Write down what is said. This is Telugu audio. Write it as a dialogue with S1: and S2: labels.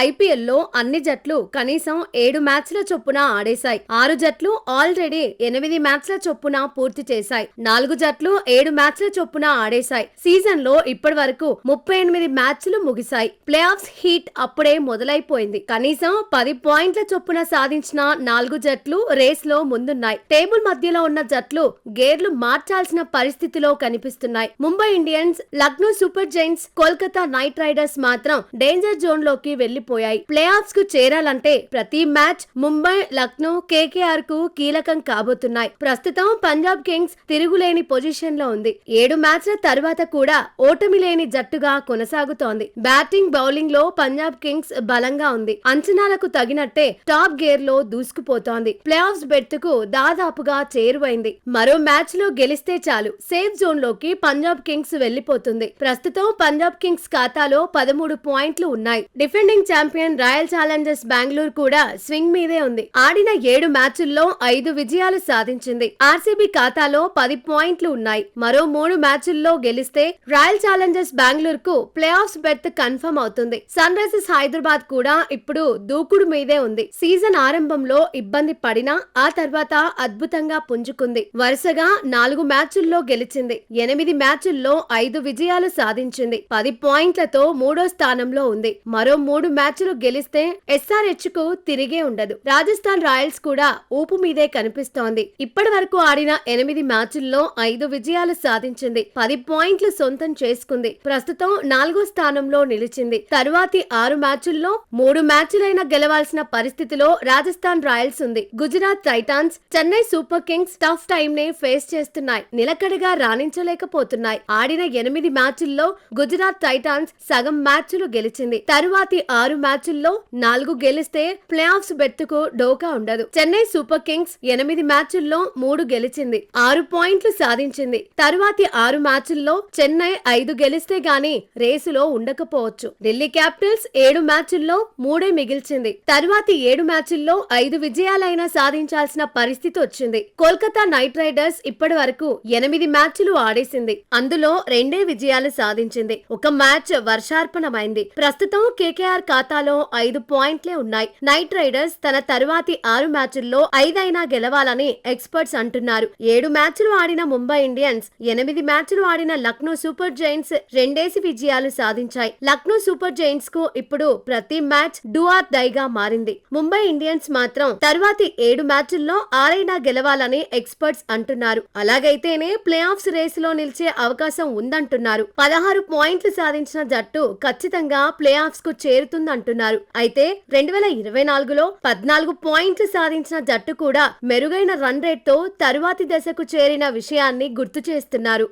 S1: ఐపీఎల్లో అన్ని జట్లు కనీసం 7 మ్యాచ్ల చొప్పున ఆడేశాయి. 6 జట్లు ఆల్రెడీ 8 మ్యాచ్ల చొప్పున పూర్తి చేశాయి. 4 జట్లు 7 మ్యాచ్ల చొప్పున ఆడేశాయి. సీజన్ లో ఇప్పటి వరకు 38 మ్యాచ్లు ముగిశాయి. ప్లే ఆఫ్స్ హీట్ అప్పుడే మొదలైపోయింది. కనీసం 10 పాయింట్ల చొప్పున సాధించిన 4 జట్లు రేస్ లో ముందున్నాయి. టేబుల్ మధ్యలో ఉన్న జట్లు గేర్లు మార్చాల్సిన పరిస్థితిలో కనిపిస్తున్నాయి. Mumbai Indians, Lucknow super Giants, Kolkata night riders మాత్రం డేంజర్ జోన్ లోకి వెళ్లిపోయాయి. ప్లే ఆఫ్స్ కు చేరాలంటే ప్రతి మ్యాచ్ ముంబై, లక్నో, కేకేఆర్ కు కీలకం కాబోతున్నాయి. ప్రస్తుతం పంజాబ్ కింగ్స్ తిరుగులేని పొజిషన్ లో ఉంది. 7 మ్యాచ్ల తర్వాత కూడా ఓటమి లేని జట్టుగా కొనసాగుతోంది. బ్యాటింగ్, బౌలింగ్ లో పంజాబ్ కింగ్స్ బలంగా ఉంది. అంచనాలకు తగినట్టే టాప్ గేర్ లో దూసుకుపోతోంది. ప్లే ఆఫ్స్ బెర్త్ కు దాదాపుగా చేరువైంది. మరో మ్యాచ్ లో గెలిస్తే చాలు సేఫ్ జోన్ లోకి పంజాబ్ కింగ్స్ వెళ్లిపోతుంది. ప్రస్తుతం పంజాబ్ కింగ్స్ ఖాతాలో 13 పాయింట్లు ఉన్నాయి. Defending champion royal Challengers Bengaluru కూడా స్వింగ్ మీదే ఉంది. ఆడిన 7 మ్యాచుల్లో 5 విజయాలు సాధించింది. ఆర్సీబీ ఖాతాలో 10 పాయింట్లు ఉన్నాయి. మరో 3 మ్యాచుల్లో గెలిస్తే రాయల్ ఛాలెంజర్స్ బెంగళూరు కు ప్లే ఆఫ్స్ బెర్త్ కన్ఫర్మ్ అవుతుంది. సన్ రైజర్స్ హైదరాబాద్ కూడా ఇప్పుడు దూకుడు మీదే ఉంది. సీజన్ ఆరంభంలో ఇబ్బంది పడినా ఆ తర్వాత అద్భుతంగా పుంజుకుంది. వరుసగా 4 మ్యాచుల్లో గెలిచింది. 8 మ్యాచుల్లో 5 విజయాలు సాధించింది. 10 పాయింట్లతో 3వ స్థానంలో ఉంది. మరో 3 మ్యాచ్లు గెలిస్తే ఎస్ఆర్హెచ్ కు తిరిగే ఉండదు. రాజస్థాన్ రాయల్స్ కూడా ఊపు మీదే కనిపిస్తోంది. ఇప్పటి వరకు ఆడిన 8 మ్యాచుల్లో 5 విజయాలు సాధించింది. 10 పాయింట్లు సొంతం చేసుకుంది. ప్రస్తుతం 4వ స్థానంలో నిలిచింది. తరువాతి 6 మ్యాచుల్లో 3 మ్యాచ్లైనా గెలవాల్సిన పరిస్థితిలో రాజస్థాన్ రాయల్స్ ఉంది. Gujarat Titans, Chennai super Kings tough time ని ఫేస్ చేస్తున్నాయి. నిలకడగా రాణించలేకపోతున్నాయి. ఆడిన 8 మ్యాచుల్లో గుజరాత్ టైటాన్స్ సగం మ్యాచ్లు గెలిచింది. తరువాతి 6 మ్యాచుల్లో 4 గెలిస్తే ప్లే ఆఫ్స్ బెర్త్ కు డోకా ఉండదు. చెన్నై సూపర్ కింగ్స్ 8 మ్యాచుల్లో 3 గెలిచింది. 6 పాయింట్లు సాధించింది. తరువాతి 6 మ్యాచుల్లో చెన్నై 5 గెలిస్తే గాని రేసులో ఉండకపోవచ్చు. ఢిల్లీ క్యాపిటల్స్ 7 మ్యాచుల్లో 3 మిగిల్చింది. తరువాతి 7 మ్యాచుల్లో 5 విజయాలైనా సాధించాల్సిన పరిస్థితి వచ్చింది. కోల్కతా నైట్ రైడర్స్ ఇప్పటి వరకు 8 మ్యాచ్లు ఆడేసింది. అందులో 2 విజయాలు సాధించింది. ఒక మ్యాచ్ వర్షార్పణమైంది. ప్రస్తుతం కేకేఆర్ ఖాతాలో 5 పాయింట్లే ఉన్నాయి. నైట్ రైడర్స్ తన తరువాతి 6 మ్యాచుల్లో 5 అయినా గెలవాలని ఎక్స్పర్ట్స్ అంటున్నారు. 7 మ్యాచ్లు ఆడిన ముంబై ఇండియన్స్, 8 మ్యాచ్లు ఆడిన లక్నో సూపర్ జైంట్స్ 2 విజయాలు సాధించాయి. లక్నో సూపర్ జైంట్స్ కు ఇప్పుడు ప్రతి మ్యాచ్ డూ ఆర్ డై గా మారింది. ముంబై ఇండియన్స్ మాత్రం తరువాతి 7 మ్యాచ్ల్లో 6 అయినా గెలవాలని ఎక్స్పర్ట్స్ అంటున్నారు. అలాగైతేనే ప్లే ఆఫ్స్ రేసులో నిలిచే అవకాశం ఉందంటున్నారు. 16 పాయింట్లు సాధించిన జట్టు ఖచ్చితంగా ప్లే ఆఫ్స్ కు చేరుతుందంటున్నారు. అయితే 2024లో 14 పాయింట్లు సాధించిన జట్టు కూడా మెరుగైన రన్ రేట్ తో తరువాతి దశకు చేరిన విషయాన్ని గుర్తు చేస్తున్నారు.